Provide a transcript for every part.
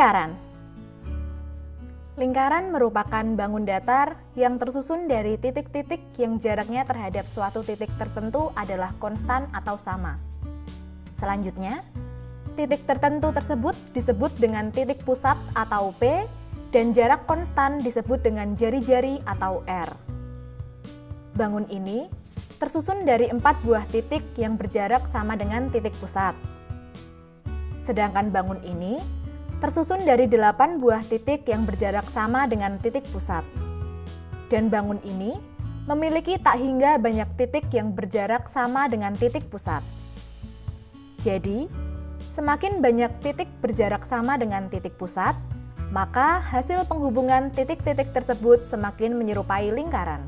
Lingkaran. Lingkaran merupakan bangun datar yang tersusun dari titik-titik yang jaraknya terhadap suatu titik tertentu adalah konstan atau sama. Selanjutnya, titik tertentu tersebut disebut dengan titik pusat atau P dan jarak konstan disebut dengan jari-jari atau R. Bangun ini tersusun dari 4 buah titik yang berjarak sama dengan titik pusat. Sedangkan bangun ini tersusun dari 8 buah titik yang berjarak sama dengan titik pusat. Dan bangun ini memiliki tak hingga banyak titik yang berjarak sama dengan titik pusat. Jadi, semakin banyak titik berjarak sama dengan titik pusat, maka hasil penghubungan titik-titik tersebut semakin menyerupai lingkaran.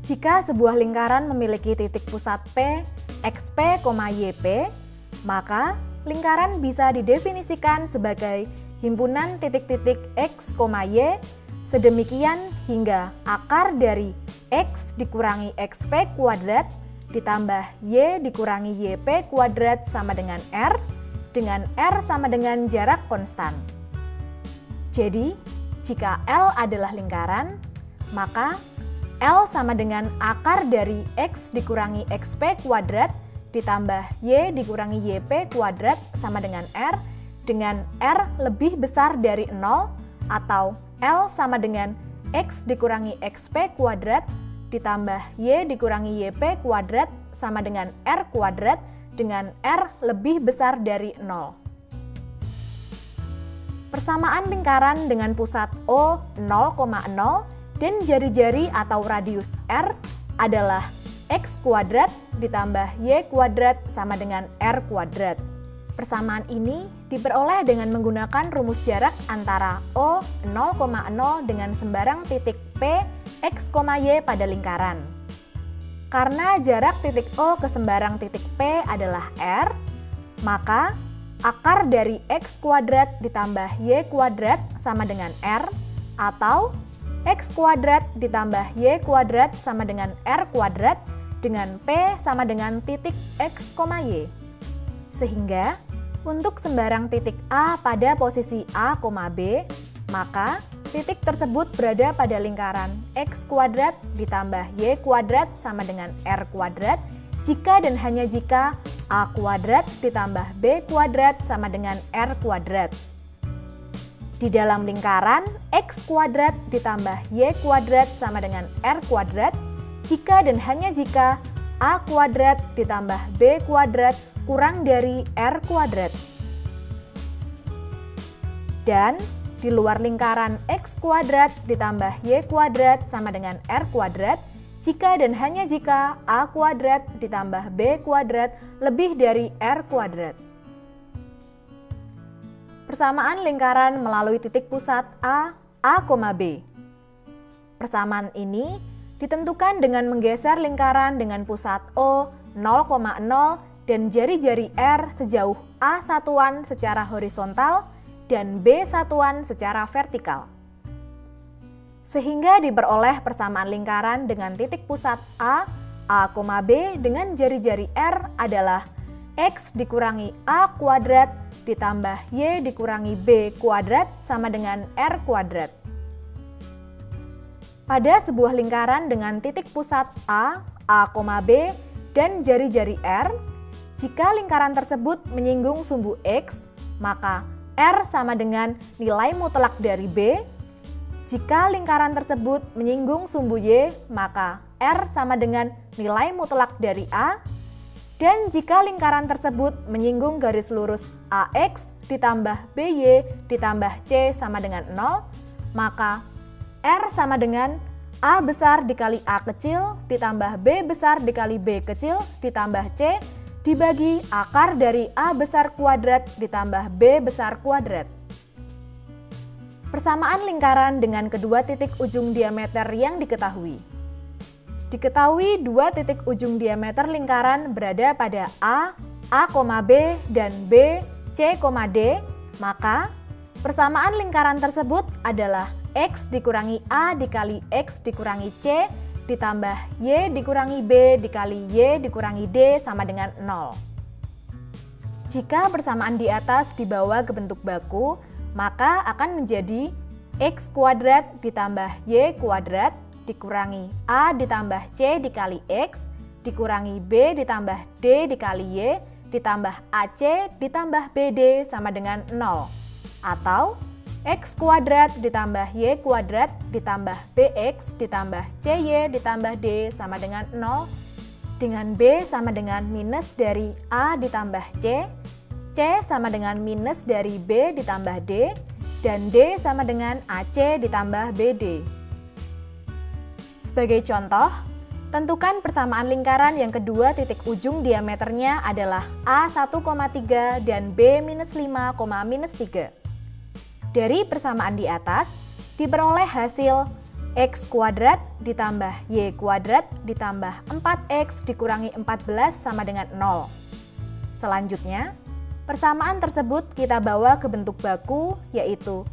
Jika sebuah lingkaran memiliki titik pusat P, XP, YP, maka lingkaran bisa didefinisikan sebagai himpunan titik-titik X, Y, sedemikian hingga akar dari X dikurangi XP kuadrat ditambah Y dikurangi YP kuadrat sama dengan R sama dengan jarak konstan. Jadi, jika L adalah lingkaran, maka L sama dengan akar dari X dikurangi XP kuadrat ditambah Y dikurangi YP kuadrat sama dengan R lebih besar dari 0 atau L sama dengan X dikurangi XP kuadrat ditambah Y dikurangi YP kuadrat sama dengan R kuadrat dengan R lebih besar dari 0. Persamaan lingkaran dengan pusat O 0,0 dan jari-jari atau radius R adalah X kuadrat ditambah Y kuadrat sama dengan R kuadrat. Persamaan ini diperoleh dengan menggunakan rumus jarak antara O 0,0 dengan sembarang titik P, X, Y pada lingkaran. Karena jarak titik O ke sembarang titik P adalah R, maka akar dari X kuadrat ditambah Y kuadrat sama dengan R atau X kuadrat ditambah Y kuadrat sama dengan R kuadrat dengan P sama dengan titik X, Y. Sehingga, untuk sembarang titik A pada posisi A, B, maka titik tersebut berada pada lingkaran X kuadrat ditambah Y kuadrat sama dengan R kuadrat jika dan hanya jika A kuadrat ditambah B kuadrat sama dengan R kuadrat. Di dalam lingkaran X kuadrat ditambah Y kuadrat sama dengan R kuadrat jika dan hanya jika A kuadrat ditambah B kuadrat kurang dari R kuadrat. Dan di luar lingkaran X kuadrat ditambah Y kuadrat sama dengan R kuadrat jika dan hanya jika A kuadrat ditambah B kuadrat lebih dari R kuadrat. Persamaan lingkaran melalui titik pusat A, B. Persamaan ini ditentukan dengan menggeser lingkaran dengan pusat O 0,0 dan jari-jari R sejauh A satuan secara horizontal dan B satuan secara vertikal. Sehingga diperoleh persamaan lingkaran dengan titik pusat A, B dengan jari-jari R adalah X dikurangi A kuadrat ditambah Y dikurangi B kuadrat sama dengan R kuadrat. Pada sebuah lingkaran dengan titik pusat A, B, dan jari-jari R, jika lingkaran tersebut menyinggung sumbu X, maka R sama dengan nilai mutlak dari B. Jika lingkaran tersebut menyinggung sumbu Y, maka R sama dengan nilai mutlak dari A. Dan jika lingkaran tersebut menyinggung garis lurus AX ditambah BY ditambah C sama dengan 0, maka R sama dengan A besar dikali A kecil ditambah B besar dikali B kecil ditambah C dibagi akar dari A besar kuadrat ditambah B besar kuadrat. Persamaan lingkaran dengan kedua titik ujung diameter yang diketahui. Diketahui dua titik ujung diameter lingkaran berada pada A, B, dan B, C, D, maka persamaan lingkaran tersebut adalah X dikurangi A dikali X dikurangi C ditambah Y dikurangi B dikali Y dikurangi D sama dengan 0. Jika persamaan di atas dibawa ke bentuk baku, maka akan menjadi X kuadrat ditambah Y kuadrat dikurangi A ditambah C dikali X dikurangi B ditambah D dikali Y ditambah AC ditambah BD sama dengan 0. Atau X kuadrat ditambah Y kuadrat ditambah BX ditambah CY ditambah D sama dengan 0, dengan B sama dengan minus dari A ditambah C, C sama dengan minus dari B ditambah D, dan D sama dengan AC ditambah BD. Sebagai contoh, tentukan persamaan lingkaran yang kedua titik ujung diameternya adalah A1,3 dan B-5,-3. Dari persamaan di atas, diperoleh hasil X kuadrat ditambah Y kuadrat ditambah 4X dikurangi 14 sama dengan 0. Selanjutnya, persamaan tersebut kita bawa ke bentuk baku, yaitu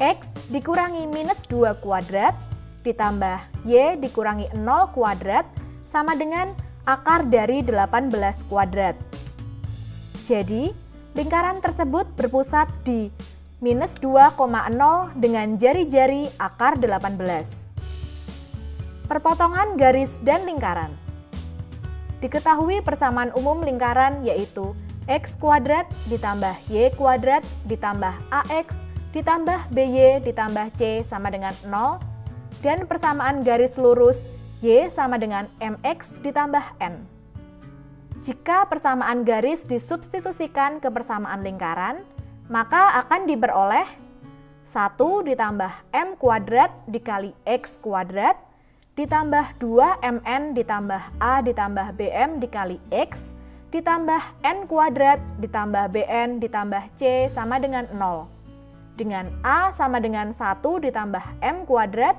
X dikurangi minus 2 kuadrat ditambah Y dikurangi 0 kuadrat sama dengan akar dari 18 kuadrat. Jadi, lingkaran tersebut berpusat di minus 2,0 dengan jari-jari akar 18. Perpotongan garis dan lingkaran. Diketahui persamaan umum lingkaran yaitu X kuadrat ditambah Y kuadrat ditambah AX ditambah BY ditambah C sama dengan 0, dan persamaan garis lurus Y sama dengan MX ditambah N. Jika persamaan garis disubstitusikan ke persamaan lingkaran, maka akan diperoleh 1 ditambah M kuadrat dikali X kuadrat ditambah 2MN ditambah A ditambah BM dikali X ditambah N kuadrat ditambah BN ditambah C sama dengan 0. Dengan A sama dengan 1 ditambah M kuadrat,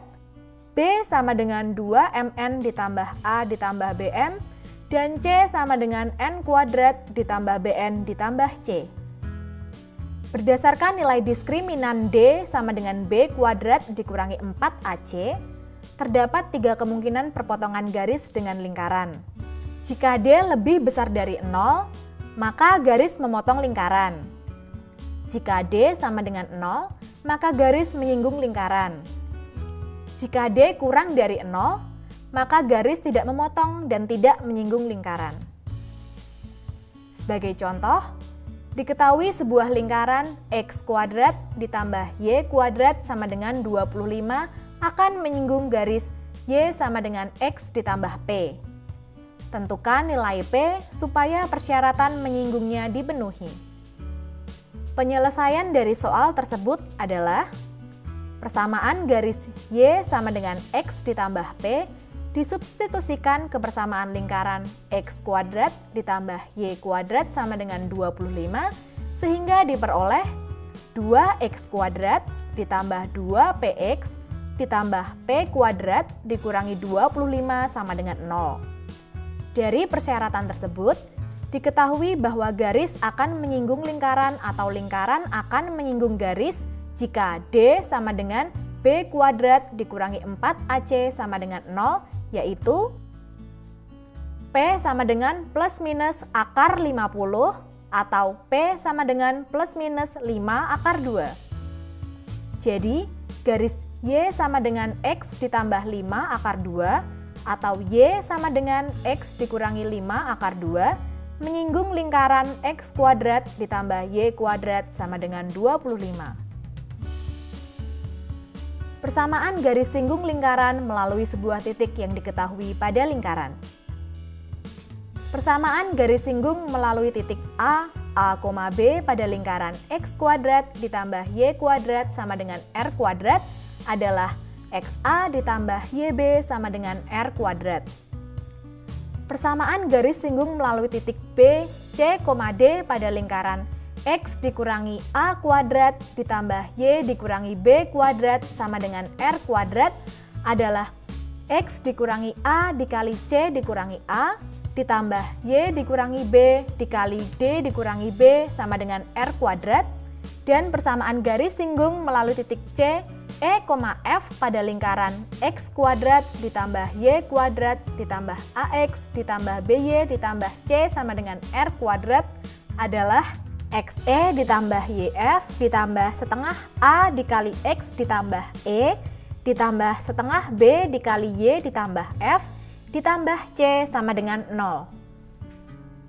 B sama dengan 2MN ditambah A ditambah BM, dan C sama dengan N kuadrat ditambah BN ditambah C. Berdasarkan nilai diskriminan D sama dengan B kuadrat dikurangi 4AC, terdapat 3 kemungkinan perpotongan garis dengan lingkaran. Jika D lebih besar dari 0, maka garis memotong lingkaran. Jika D sama dengan 0, maka garis menyinggung lingkaran. Jika D kurang dari 0, maka garis tidak memotong dan tidak menyinggung lingkaran. Sebagai contoh, diketahui sebuah lingkaran X kuadrat ditambah Y kuadrat sama dengan 25 akan menyinggung garis Y sama dengan X ditambah P. Tentukan nilai P supaya persyaratan menyinggungnya dipenuhi. Penyelesaian dari soal tersebut adalah persamaan garis Y sama dengan X ditambah P disubstitusikan ke persamaan lingkaran X kuadrat ditambah Y kuadrat sama dengan 25 sehingga diperoleh 2X kuadrat ditambah 2PX ditambah P kuadrat dikurangi 25 sama dengan 0. Dari persyaratan tersebut, diketahui bahwa garis akan menyinggung lingkaran atau lingkaran akan menyinggung garis jika D sama dengan B kuadrat dikurangi 4AC sama dengan 0, yaitu P sama dengan plus minus akar 50 atau P sama dengan plus minus 5 akar 2. Jadi, garis Y sama dengan X ditambah 5 akar 2 atau Y sama dengan X dikurangi 5 akar 2 menyinggung lingkaran X kuadrat ditambah Y kuadrat sama dengan 25. Persamaan garis singgung lingkaran melalui sebuah titik yang diketahui pada lingkaran. Persamaan garis singgung melalui titik A, B pada lingkaran X kuadrat ditambah Y kuadrat sama dengan R kuadrat adalah XA ditambah YB sama dengan R kuadrat. Persamaan garis singgung melalui titik B, C, D pada lingkaran X dikurangi A kuadrat ditambah Y dikurangi B kuadrat sama dengan R kuadrat adalah X dikurangi A dikali C dikurangi A ditambah Y dikurangi B dikali D dikurangi B sama dengan R kuadrat, dan persamaan garis singgung melalui titik C, E, F pada lingkaran X kuadrat ditambah Y kuadrat ditambah AX ditambah BY ditambah C sama dengan R kuadrat adalah XE ditambah YF ditambah setengah A dikali X ditambah E ditambah setengah B dikali Y ditambah F ditambah C sama dengan 0.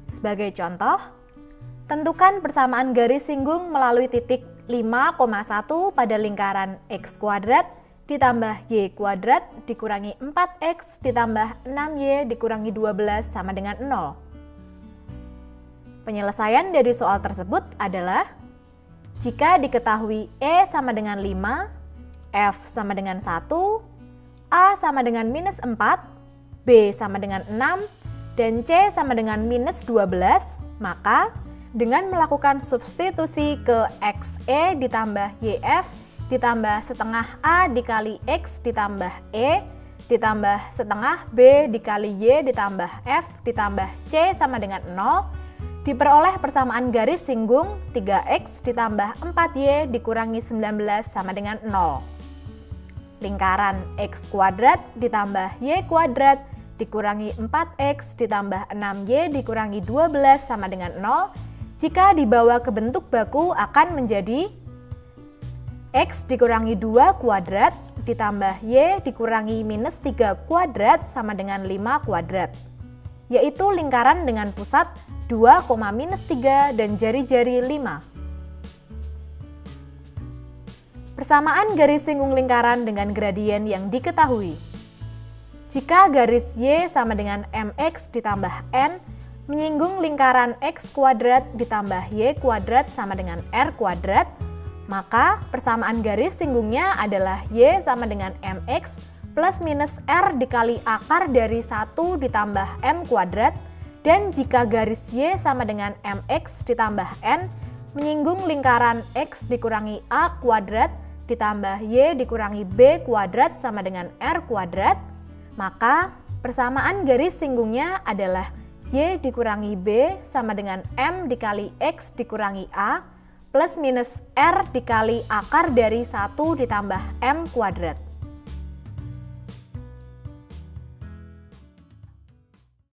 Sebagai contoh, tentukan persamaan garis singgung melalui titik 5,1 pada lingkaran X kuadrat ditambah Y kuadrat dikurangi 4X ditambah 6Y dikurangi 12 sama dengan 0. Penyelesaian dari soal tersebut adalah jika diketahui E sama dengan 5, F sama dengan 1, A sama dengan minus 4, B sama dengan 6, dan C sama dengan minus 12, maka dengan melakukan substitusi ke XE ditambah YF ditambah setengah A dikali X ditambah E ditambah setengah B dikali Y ditambah F ditambah C sama dengan 0, diperoleh persamaan garis singgung 3X ditambah 4Y dikurangi 19 sama dengan 0. Lingkaran X kuadrat ditambah Y kuadrat dikurangi 4X ditambah 6Y dikurangi 12 sama dengan 0. Jika dibawa ke bentuk baku akan menjadi X dikurangi 2 kuadrat ditambah Y dikurangi minus 3 kuadrat sama dengan 5 kuadrat. Yaitu lingkaran dengan pusat 2,-3 dan jari-jari 5. Persamaan garis singgung lingkaran dengan gradien yang diketahui. Jika garis Y sama dengan MX ditambah N menyinggung lingkaran X kuadrat ditambah Y kuadrat sama dengan R kuadrat, maka persamaan garis singgungnya adalah Y sama dengan MX plus minus R dikali akar dari 1 ditambah M kuadrat. Dan jika garis Y sama dengan MX ditambah N menyinggung lingkaran X dikurangi A kuadrat ditambah Y dikurangi B kuadrat sama dengan R kuadrat, maka persamaan garis singgungnya adalah Y dikurangi B sama dengan M dikali X dikurangi A plus minus R dikali akar dari 1 ditambah M kuadrat.